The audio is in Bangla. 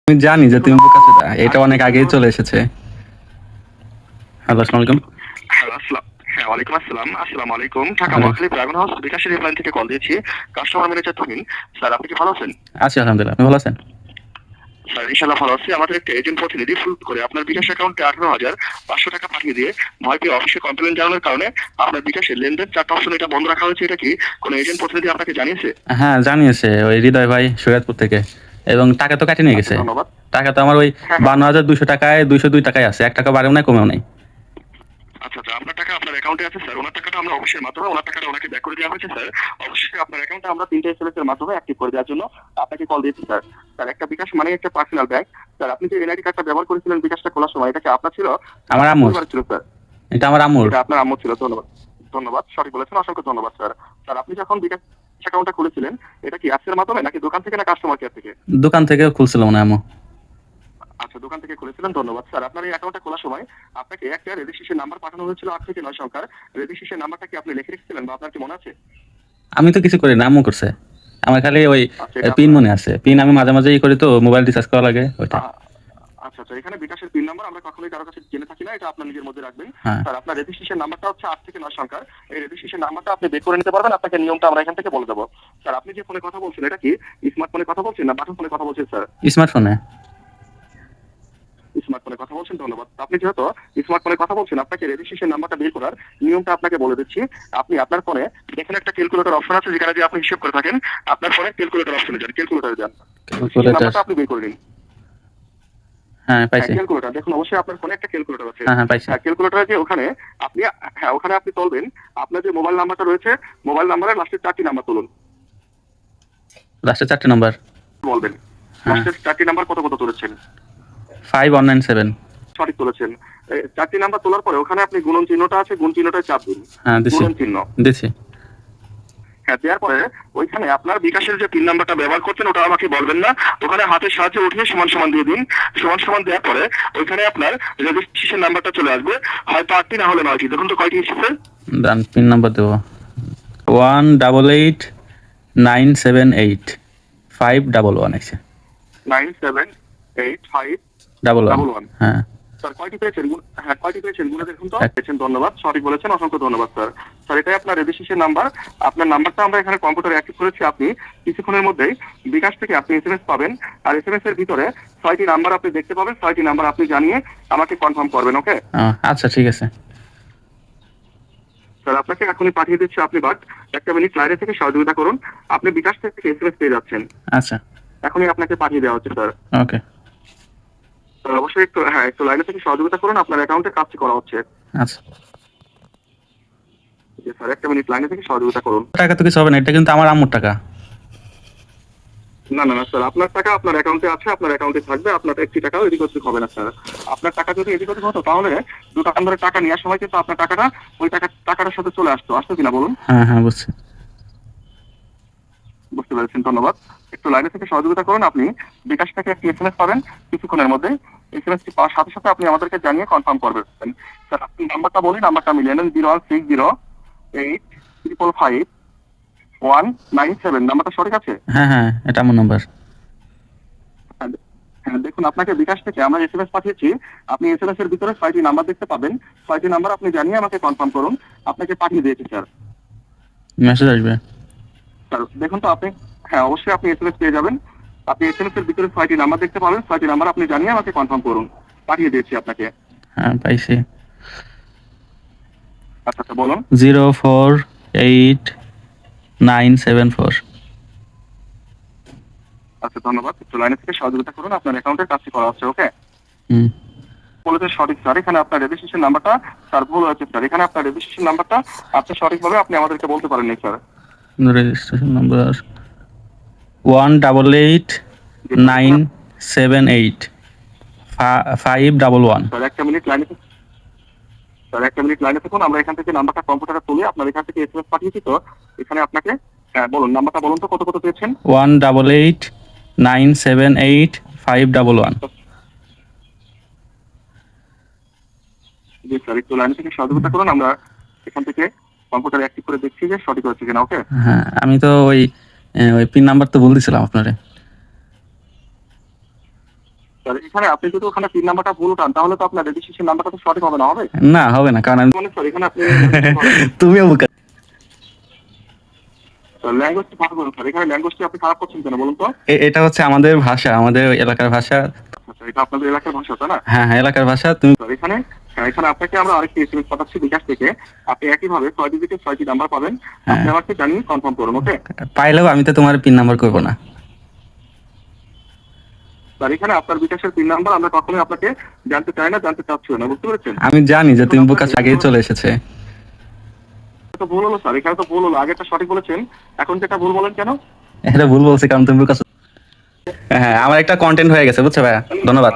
আমি জানি যে তুমি বোকাচোদা, এটা অনেক আগেই চলে এসেছে। হ্যালো, আসসালামু আলাইকুম। হ্যালো, হ্যাঁ, ওয়ালাইকুম আসসালাম। আসসালামু আলাইকুম। ঢাকা আরে, মহাখালী ড্রাগন হাউস বিকাশের হেল্পলাইন থেকে কল দিয়েছি। Customer manager Tuhin. স্যার, আপনি কি ভালো আছেন? আছি আলহামদুলিল্লাহ, আপনি ভালো আছেন? স্যার, ইনশাআল্লাহ ভালো আছি। আমাদের একটা এজেন্ট প্রতিনিধি ফোন করে আপনার বিকাশ অ্যাকাউন্টে 18,500 টাকা পাঠিয়ে দিয়ে ভয় পেয়ে অফিসে কমপ্লেন জানানোর কারণে আপনার বিকাশের লেনদেন 4টা অপশন এটা বন্ধ রাখা হয়েছে। এটা কি কোনো এজেন্ট প্রতিনিধি আপনাকে জানিয়েছে? হ্যাঁ, জানিয়েছে ওই হৃদয় ভাই সৈয়দপুর থেকে। এবং টাকা তো কাটে নিয়ে আচ্ছা, গেছে। ধন্যবাদ। টাকা তো আমার ওই হ্যাঁ, হ্যাঁ। 52,200 টাকায় 202 টাকায় আছে, 1 টাকা বাড়েও নাই কমেও নাই। আচ্ছা, আচ্ছা, আপনার টাকা আপনার অ্যাকাউন্টে আছে স্যার। ওনার টাকাটা আমরা অফিসের মাধ্যমে ওনার টাকাটা ওনাকে ব্যাক করে দেওয়া হয়েছে স্যার। অবশ্যই আপনার অ্যাকাউন্টে আমরা 3টা এসএমএস এর মাধ্যমে অ্যাক্টিভ করে দেওয়ার জন্য আপনাকে কল দিয়েছি স্যার। স্যার, একটা বিকাশ মানে একটা পার্সোনাল ব্যাংক। স্যার, আপনি যে এনআইডি কার্ডটা ব্যবহার করেছিলেন বিকাশটা খোলার সময়, এটা কি আপনার ছিল না আমার আপনার আম্মুর। পরিবারের ছিল স্যার? এটা আমার আম্মুর। এটা আপনার আম্মু ছিল। ধন্যবাদ। ধন্যবাদ, সঠিক বলেছেন। অসংখ্য ধন্যবাদ স্যার। স্যার, আপনি যখন বিকাশ অ্যাকাউন্টটা খুলেছিলেন, এটা কি অ্যাপসের মাধ্যমে নাকি দোকান থেকে না কাস্টমার কেয়ার থেকে? দোকান থেকে খুলছিল মনে হয় আম্মু। আচ্ছা, দোকান থেকে খুলেছিলেন। ধন্যবাদ স্যার। আপনার এই অ্যাকাউন্টটা খোলার সময় আপনাকে একটা রেজিস্ট্রেশন নাম্বার পাঠানো হয়েছিল 8 থেকে 9 সংখ্যার। রেজিস্ট্রেশন নাম্বারটা কি আপনি লিখে রেখেছিলেন বা আপনার কি মনে আছে? আমি তো কিছু করি না, আম্মু করছে। আমার খালি ওই আচ্ছা, এটা পিন আপনার মনে আছে। পিন আমি মাঝে মাঝে করি, তো মোবাইল রিচার্জ করা লাগে ওইটা। আচ্ছা, আচ্ছা, এখানে বিকাশের পিন নাম্বার আমরা কখনোই কারো কাছে জেনে থাকি না। এটা আপনার নিজের মধ্যে রাখবেন। হ্যাঁ, স্যার, আপনার রেজিস্ট্রেশন নাম্বারটা হচ্ছে 8 থেকে 9 সংখ্যার। এই রেজিস্ট্রেশন নাম্বারটা আপনি বের করে নিতে পারবেন। আপনাকে নিয়মটা আমরা এখান থেকে বলে দেবো। স্যার, আপনি যে ফোনে কথা বলছেন, এটা কি স্মার্ট ফোনে কথা বলছেন না বাটন ফোনে কথা বলছেন স্যার? স্মার্টফোনে। স্মার্টফোনে কথা বলছেন। ধন্যবাদ। আপনি যেহেতু স্মার্টফোনে কথা বলছেন, আপনাকে রেজিস্ট্রেশন নাম্বারটা বের করার নিয়মটা আপনাকে বলে দিচ্ছি। আপনি আপনার ফোনে এখানে একটা ক্যালকুলেটর অপশন আছে, যেখানে দিয়ে আপনি হিসাব করে থাকেন। আপনার ফোনে ক্যালকুলেটর অপশনে যান, ক্যালকুলেটরে যান। Registration calculator. নাম্বারটা আপনি বের করে নিন। হ্যাঁ, হ্যাঁ, পাইছি। ক্যালকুলেটর দেখুন, অবশ্যই আপনার ফোনে একটা ক্যালকুলেটর আছে। হ্যাঁ, হ্যাঁ, পাইছি। হ্যাঁ, ক্যালকুলেটরে যে ওখানে আপনি, হ্যাঁ, ওখানে আপনি তুলবেন আপনার যে মোবাইল নাম্বারটা রয়েছে। মোবাইল নাম্বারের লাস্টের 4টি নাম্বার তুলুন। লাস্টে 4টে নম্বর। বলবেন হ্যাঁ, লাস্টের 4টি নাম্বার কত কত তুলেছেন? 5197। সঠিক তুলেছেন। 4টি নাম্বার তোলার পরে ওখানে আপনি গুণন চিহ্নটা আছে, গুণ চিহ্নটায় চাপ দিন। হ্যাঁ, দিছি গুণন চিহ্ন। দিছি। হ্যাঁ, দেওয়ার পরে ওইখানে আপনার বিকাশের যে পিন নাম্বারটা ব্যবহার করছেন ওটা আমাকে বলবেন না। ওখানে হাতের সাহায্যে উঠিয়ে সমান সমান দিয়ে দিন। সমান সমান দেওয়ার পরে ওইখানে আপনার রেজিস্ট্রেশন নাম্বারটা চলে আসবে। হয়তো 8টি না হলে 9টি। দেখুন তো কয়টি এসেছে? ডান, পিন নাম্বার দেবো। 188,978 511 আছে। 9788511। হ্যাঁ, স্যার, কয়টি পেয়েছেন? হ্যাঁ, কয়টি পেয়েছেন গুণে দেখুন তো। এক। পেয়েছেন। ধন্যবাদ, সঠিক বলেছেন। অসংখ্য ধন্যবাদ স্যার। স্যার, এটাই আপনার রেজিস্ট্রেশন নাম্বার। আপনার নাম্বারটা আমরা এখানে কম্পিউটারে অ্যাক্টিভ করেছি। আপনি কিছুক্ষণের মধ্যেই বিকাশ থেকে আপনি এসএমএস পাবেন। আর এসএমএস এর ভিতরে 6টি নাম্বার আপনি দেখতে পাবেন। 6টি নাম্বার আপনি জানিয়ে আমাকে কনফার্ম করবেন। ওকে আচ্ছা, ঠিক আছে। স্যার, আপনাকে এখনই পাঠিয়ে দিচ্ছি। আপনি বাট একটা মিনিট লাইনে থেকে সহযোগিতা করুন। আপনি বিকাশ থেকে এসএমএস পেয়ে যাচ্ছেন। আচ্ছা, এখনই আপনাকে পাঠিয়ে দেওয়া হচ্ছে স্যার। ওকে। স্যার, অবশ্যই একটু, হ্যাঁ, একটু লাইনে থেকে সহযোগিতা করুন। আপনার অ্যাকাউন্টে কাজটি করা হচ্ছে। আচ্ছা, জি স্যার, একটা মিনিট লাইনে থেকে সহযোগিতা করুন। টাকা তো কিছু হবে না, এটা কিন্তু আমার আম্মুর টাকা। না, না, না স্যার, আপনার টাকা আপনার অ্যাকাউন্টে আছে, আপনার অ্যাকাউন্টে থাকবে। আপনার একটি টাকাও এদিক ওদিক হবে না স্যার। আপনার টাকা যদি এদিক ওদিক হতো তাহলে দোকানদারের টাকা নেওয়ার সময় কিন্তু আপনার টাকাটা ওই টাকাটার সাথে চলে আসতো কিনা বলুন? হ্যাঁ, হ্যাঁ, বুঝছি। বুঝতে পেরেছেন। ধন্যবাদ। একটু লাইনে থেকে সহযোগিতা করুন। আপনি বিকাশ থেকে একটি এসএমএস পাবেন কিছুক্ষণের মধ্যে। এসএমএসটি পাওয়ার সাথে সাথে আপনি আমাদেরকে জানিয়ে কনফার্ম করবেন। স্যার, আপনি নাম্বারটা বলি, নাম্বারটা মিলিয়ে নেন। 01608555197। নাম্বারটা সঠিক আছে? হ্যাঁ, হ্যাঁ, এটা আমার নাম্বার। হ্যাঁ, হ্যাঁ, দেখুন, আপনাকে বিকাশ থেকে আমরা এসএমএস পাঠিয়েছি। আপনি এসএমএস এর ভিতরে 6টি নাম্বার দেখতে পাবেন। 6টি নাম্বার আপনি জানিয়ে আমাকে কনফার্ম করুন। আপনাকে পাঠিয়ে দিয়েছি স্যার। মেসেজ আসবে। স্যার, দেখুন তো আপনি, হ্যাঁ, অবশ্যই আপনি এসএমএস পেয়ে যাবেন। আপনি এসএমএস এর ভিতরে 6টি নাম্বার দেখতে পাবেন। 6টি নাম্বার আপনি জানিয়ে আমাকে কনফার্ম করুন। পাঠিয়ে দিয়েছি আপনাকে। হ্যাঁ, পাইছি। আচ্ছা, আচ্ছা, বলুন। 048,974। আচ্ছা, ধন্যবাদ। একটু লাইনে থেকে সহযোগিতা করুন। আপনার অ্যাকাউন্টে কাজটি করা হচ্ছে। ওকে হুম। বলেছেন সঠিক স্যার। এখানে আপনার রেজিস্ট্রেশন নাম্বারটা স্যার ভুল হয়েছে স্যার। এখানে আপনার রেজিস্ট্রেশন নাম্বারটা আপনি সঠিকভাবে আপনি আমাদেরকে বলতে পারেননি স্যার। Registration number 188,978 511। স্যার, একটা মিনিট লাইনে, স্যার, একটা মিনিট লাইনে থাকুন। আমরা এখান থেকে নাম্বারটা কম্পিউটারে তুলে আপনার এখান থেকে এসএমএস পাঠিয়েছি। তো এখানে আপনাকে, হ্যাঁ, বলুন নাম্বারটা বলুন তো কত কত পেয়েছেন? 188,978 511। জি স্যার, একটু লাইনে থেকে সহযোগিতা করুন। আমরা এখান থেকে কম্পিউটারে অ্যাক্টিভ করে দেখছি যে সঠিক হচ্ছে কিনা। ওকে হ্যাঁ, আমি তো ওই পিন নাম্বার তো ভুল দিছিলাম আপনারে। স্যার এখানে আপনি যদি ওখানে পিন নাম্বারটা ভুল উঠান তাহলে তো আপনার রেজিস্ট্রেশন নাম্বারটা তো সঠিক হবে না, হবে? না হবে না, কারণ আমি মানে স্যার এখানে আপনি তুমিও বোকা। ল্যাঙ্গুয়েজটি ভালো বলুন স্যার, এখানে ল্যাঙ্গুয়েজটি আপনি খারাপ করছেন কেন বলুন তো? এটা হচ্ছে আমাদের ভাষা, আমাদের এলাকার ভাষা। আচ্ছা এটা আপনাদের এলাকার ভাষা তাই না? হ্যাঁ হ্যাঁ, এলাকার ভাষা। তুমি স্যার এখানে এখানে আপনাকে আমরা আরেকটি এসএমএস পাঠাচ্ছি বিকাশ থেকে, আপনি একইভাবে 6 ডিজিটের 6টি নাম্বার পাবেন, আপনি আমাকে জানিয়ে কনফার্ম করুন, ওকে? পাইলেও আমি তো তোমার পিন নাম্বার করবো না। স্যার এখানে আপনার বিকাশের পিন নাম্বার আমরা কখনোই আপনাকে জানতে চাই না, জানতে চাচ্ছিও না, বুঝতে পেরেছেন? আমি জানি যে তুমি বোকা, আগেই চলে এসেছে। এটা তো ভুল হলো স্যার, এখানে তো ভুল হলো, আগেটা সঠিক বলেছেন, এখন যেটা ভুল বলেন কেন? এটা ভুল বলছে কারণ তুমি বোকা। হ্যাঁ, আমার একটা কন্টেন্ট হয়ে গেছে, বুঝছো ভাইয়া, ধন্যবাদ।